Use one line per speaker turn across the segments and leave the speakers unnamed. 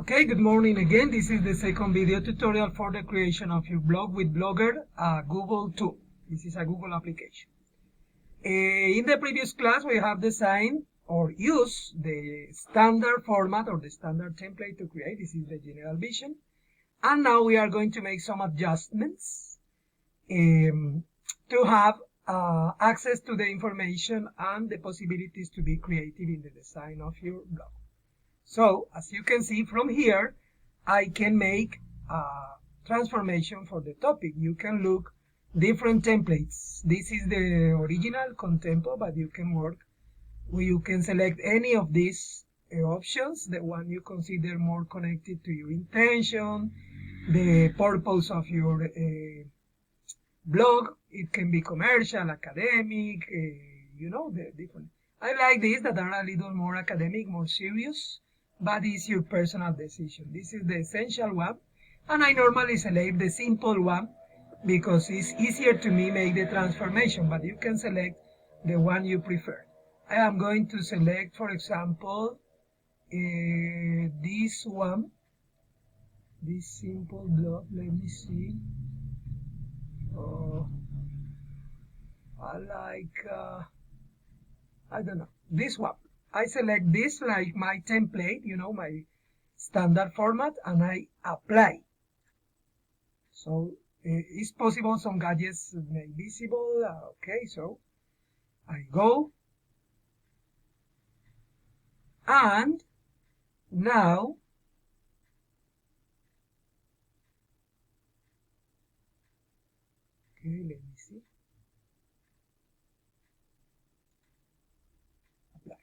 Okay, good morning again. This is the second video tutorial for the creation of your blog with Blogger, Google tool. This is a Google application. In the previous class, we have designed or used the standard format or the standard template to create. This is the general vision. And now we are going to make some adjustments to have access to the information and the possibilities to be creative in the design of your blog. So, as you can see from here, I can make a transformation for the topic. You can look different templates. This is the original Contempo, but you can work where you can select any of these options, the one you consider more connected to your intention, the purpose of your blog. It can be commercial, academic, the different. I like these that are a little more academic, more serious, but it's your personal decision. This is the essential one, and I normally select the simple one because it's easier to me make the transformation, but you can select the one you prefer. I am going to select, for example, this one, this simple blog. Let me see. I like, I don't know, this one. I select this like my template, my standard format, and I apply. So it's possible some gadgets may be visible. Okay, so I go. And now okay, let me see. Apply.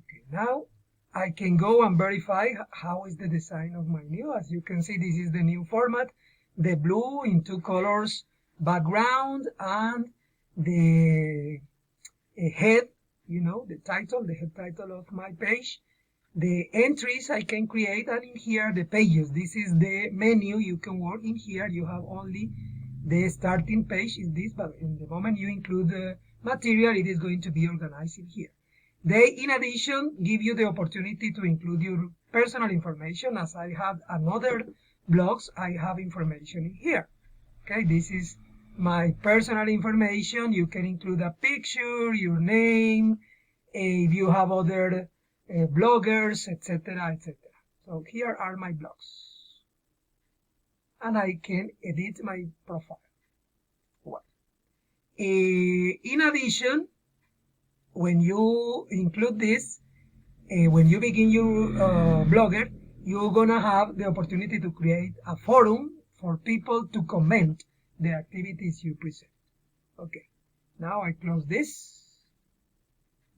Okay, now I can go and verify how is the design of my new. As you can see, this is the new format, the blue in two colors background and the head, the title, the head title of my page. The entries I can create, and in here the pages. This is the menu. You can work in here. You have only the starting page is this, but in the moment you include the material, it is going to be organized in here. They, in addition, give you the opportunity to include your personal information. As I have another blogs, I have information in here. Okay, this is my personal information. You can include a picture, your name, if you have other bloggers, etc., etc. So here are my blogs. And I can edit my profile. Well, in addition, when you include this, when you begin your blogger, you're gonna have the opportunity to create a forum for people to comment the activities you present. Okay, now I close this.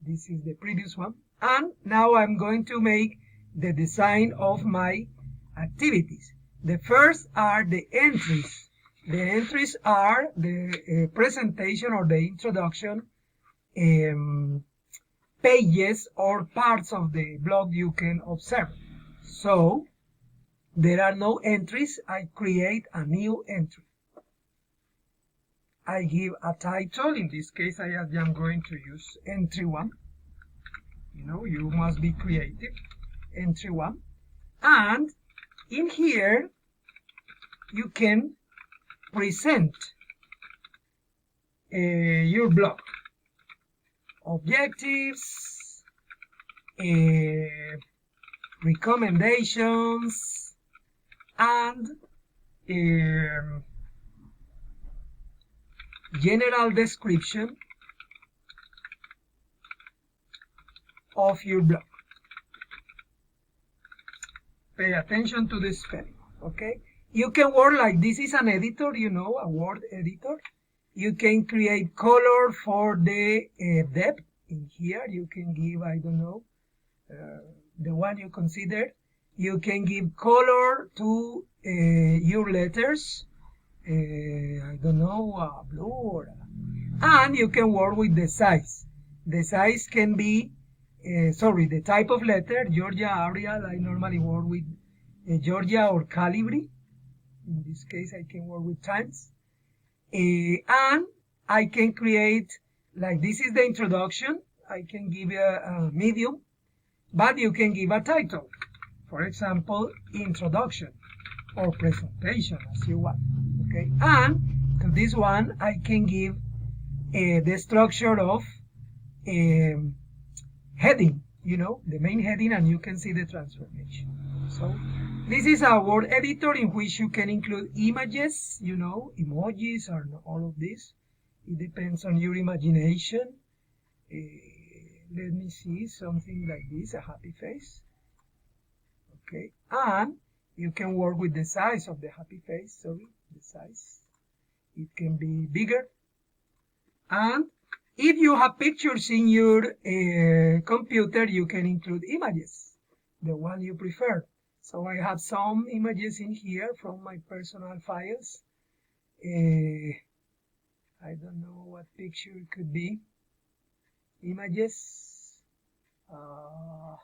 This is the previous one. And now I'm going to make the design of my activities. The first are the entries. The entries are the presentation or the introduction pages or parts of the blog you can observe. So there are no entries. I create a new entry. I give a title. In this case, I am going to use entry 1. You must be creative. Entry 1. And in here, you can present your blog. Objectives, recommendations, and general description of your blog. Pay attention to the spelling, okay? You can work like this is an editor, a word editor. You can create color for the depth. In here, you can give, I don't know, the one you consider. You can give color to your letters. I don't know, blue or... And you can work with the size. The size can be, the type of letter, Georgia, Arial. I normally work with Georgia or Calibri. In this case, I can work with Times. And I can create, like this is the introduction. I can give a medium. but you can give a title. For example, introduction or presentation, as you want. Okay, and to this one I can give the structure of heading, the main heading, and you can see the transformation. So this is a word editor in which you can include images, emojis, or all of this. It depends on your imagination. Let me see something like this, a happy face. Okay, and you can work with the size of the happy face, the size. It can be bigger. And if you have pictures in your computer, you can include images, the one you prefer. So I have some images in here from my personal files. I don't know what picture it could be. Images. I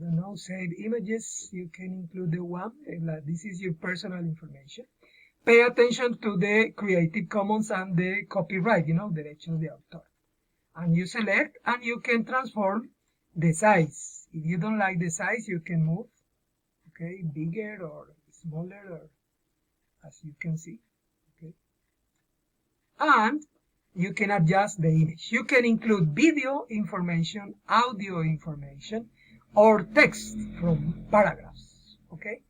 don't know, save images. You can include the one. This is your personal information. Pay attention to the Creative Commons and the copyright, direction of the author. And you select, and you can transform the size. If you don't like the size, you can move, okay, bigger or smaller, or as you can see, okay. And you can adjust the image. You can include video information, audio information, or text from paragraphs, okay.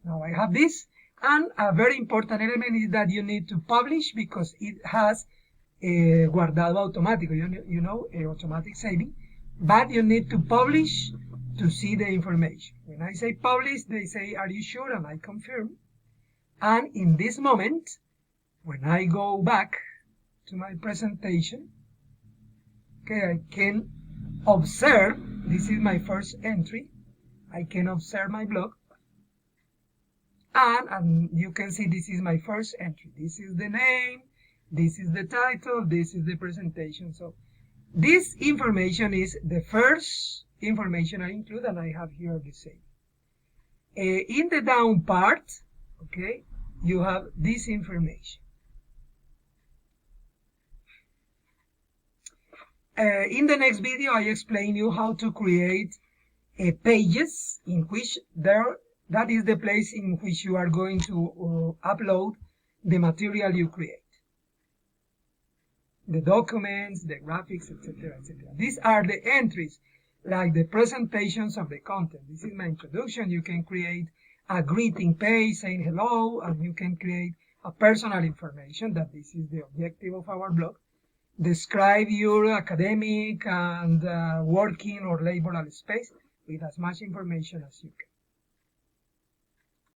Now I have this. And a very important element is that you need to publish, because it has guardado automático, automatic saving. But you need to publish to see the information. When I say publish, they say, are you sure? And I confirm. And in this moment, when I go back to my presentation, okay, I can observe, this is my first entry. I can observe my blog. And you can see this is my first entry. This is the name, this is the title, this is the presentation. So this information is the first information I include, and I have here the same. In the down part, okay, you have this information. In the next video, I explain you how to create pages in which that is the place in which you are going to upload the material you create. The documents, the graphics, etc., etc. These are the entries, like the presentations of the content. This is my introduction. You can create a greeting page saying hello, and you can create a personal information, that this is the objective of our blog. Describe your academic and working or laboral space with as much information as you can.